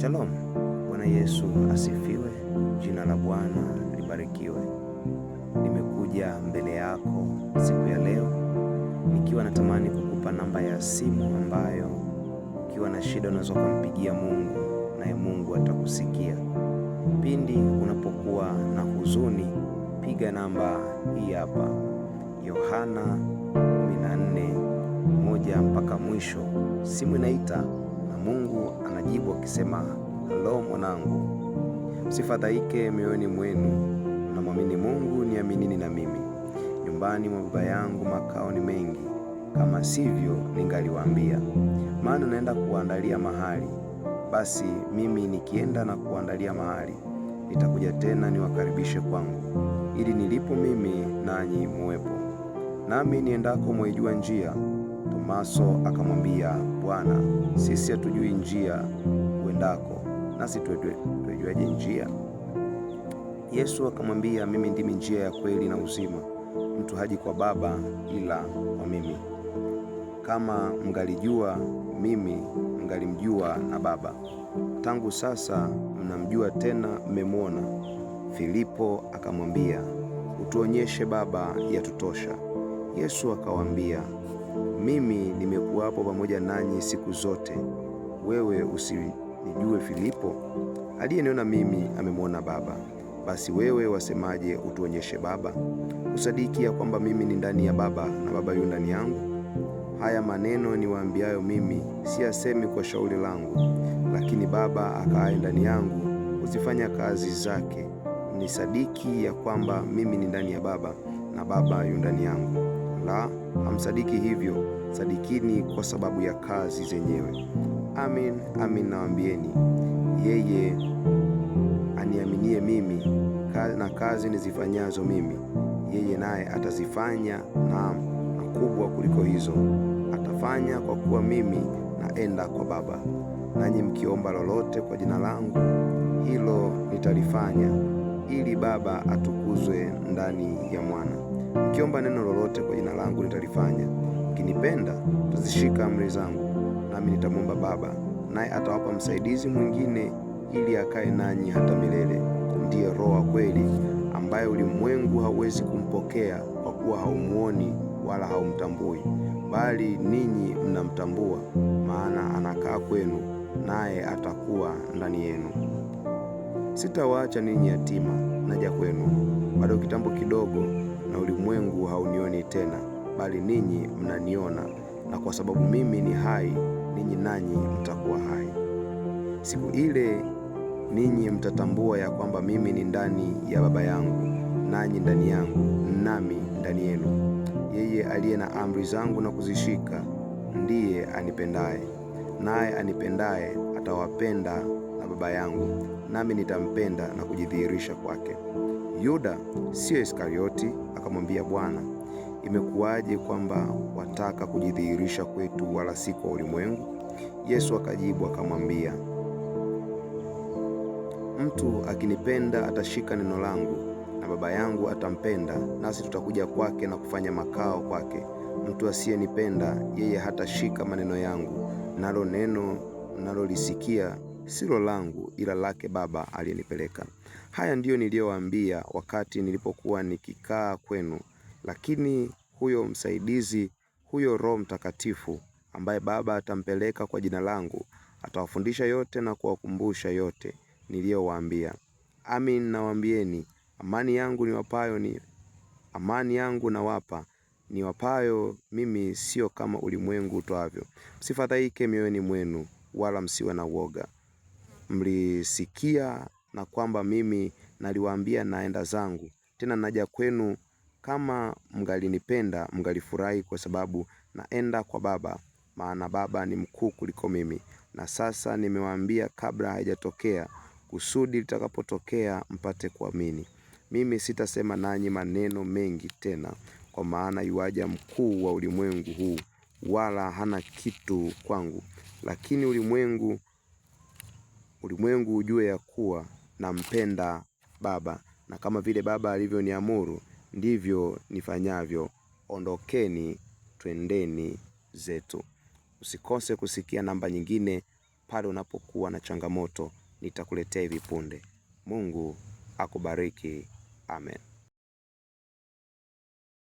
Shalom. Bwana Yesu asifiwe. Jina la Bwana libarikiwe. Nimekuja mbele yako siku ya leo nikiwa natamani kukupa namba ya simu ambayo ukiwa na shida unaweza kumpigia Mungu naye Mungu atakusikia. Pindi unapokuwa na huzuni, piga namba hii hapa, Yohana 14:1 mpaka mwisho. Simu inaita na Mungu anajibu akisema, halo mwanangu, msifadhaike mioyoni mwenu, mnamwamini Mungu, niaminini na mimi. Nyumbani mwa Baba yangu makao ni mengi, kama sivyo ningaliwaambia. Maana naenda kuandalia mahali. Basi mimi nikienda na kuandalia mahali, nitakuja tena niwakaribishe kwangu, ili nilipo mimi nanyi muwepo. Nami niendako mwaijua njia. Tomaso akamwambia, Bwana, sisi hatujui njia uendako, nasi tuijuaje njia? Yesu akamwambia, mimi ndimi njia ya kweli na uzima. Mtu haji kwa Baba ila kwa mimi. Kama mngalijua mimi, mngalimjua na Baba. Tangu sasa mnamjua, tena mmemwona. Filipo akamwambia, utuonyeshe Baba, yatutosha. Yesu akawaambia, mimi nimekuwapo pamoja nanyi siku zote, wewe usinijue Filipo? Aliyeniona mimi amemwona Baba. Basi wewe wasemaje, utuonyeshe Baba? Usadiki ya kwamba mimi ni ndani ya Baba na Baba yu ndani yangu? Haya maneno niwaambiayo mimi siyasemi kwa shauri langu, lakini Baba akaaye ndani yangu huzifanya kazi zake. Nisadiki ya kwamba mimi ni ndani ya Baba na Baba yu ndani yangu. La, hamsadiki hivyo, sadikini kwa sababu ya kazi zenyewe. Amin, amin nawaambieni, yeye aniaminie mimi, na kazi nizifanyazo mimi, yeye naye atazifanya, naam, na kubwa kuliko hizo atafanya, kwa kuwa mimi naenda kwa Baba. Nanyi mkiomba lolote kwa jina langu, hilo nitalifanya, ili Baba atukuzwe ndani ya Mwana. Mkiomba neno lolote kwa jina langu nitalifanya. Mkinipenda mtazishika amri zangu, nami nitamwomba Baba, naye atawapa msaidizi mwingine, ili akae nanyi hata milele. Ndiye Roho wa kweli, ambaye ulimwengu hauwezi kumpokea, kwa kuwa haumuoni wala haumtambui, bali ninyi mnamtambua, maana anakaa kwenu, naye atakuwa ndani yenu. Sitawaacha ninyi yatima, naja kwenu. Bado kitambo kidogo, na ulimwengu haunioni tena, bali ninyi mnaniona, na kwa sababu mimi ni hai, ninyi nanyi mtakuwa hai. Siku ile ninyi mtatambua ya kwamba mimi ni ndani ya Baba yangu, nanyi ndani yangu, nami ndani yenu. Yeye aliye na amri zangu na kuzishika, ndiye anipendaye, naye anipendaye atawapenda na Baba yangu, nami nitampenda na kujidhihirisha kwake. Yuda, sio Iskarioti, akamwambia Bwana, imekuwaje kwamba wataka kujidhihirisha kwetu, wala si kwa ulimwengu? Yesu akajibu akamwambia, mtu akinipenda atashika neno langu, na Baba yangu atampenda, nasi tutakuja kwake na kufanya makao kwake. Mtu asiyenipenda yeye hatashika maneno yangu, nalo neno mnalolisikia silo langu, ila lake Baba aliyenipeleka. Haya ndiyo niliyowaambia wakati nilipokuwa nikikaa kwenu. Lakini huyo msaidizi, huyo Roho Mtakatifu, ambaye Baba atampeleka kwa jina langu, atawafundisha yote na kuwakumbusha yote niliyowaambia. Amin nawaambieni, amani yangu nawapa, niwapayo mimi, sio kama ulimwengu utoavyo. Msifadhaike mioyoni mwenu, wala msiwe na woga. Mlisikia na kwamba mimi naliwaambia naenda zangu, tena naja kwenu. Kama mngalinipenda, mngalifurahi, kwa sababu naenda kwa Baba, maana Baba ni mkuu kuliko mimi. Na sasa nimewaambia kabla haijatokea, kusudi litakapotokea mpate kuamini. Mimi sitasema nanyi maneno mengi tena, kwa maana yuaja mkuu wa ulimwengu huu, wala hana kitu kwangu. Lakini ulimwengu ujue ya kuwa nampenda Baba, na kama vile Baba alivyoniamuru, ndivyo nifanyavyo. Ondokeni, twendeni zetu. Usikose kusikia namba nyingine pale unapokuwa na changamoto, nitakuletea hivi punde. Mungu akubariki. Amen.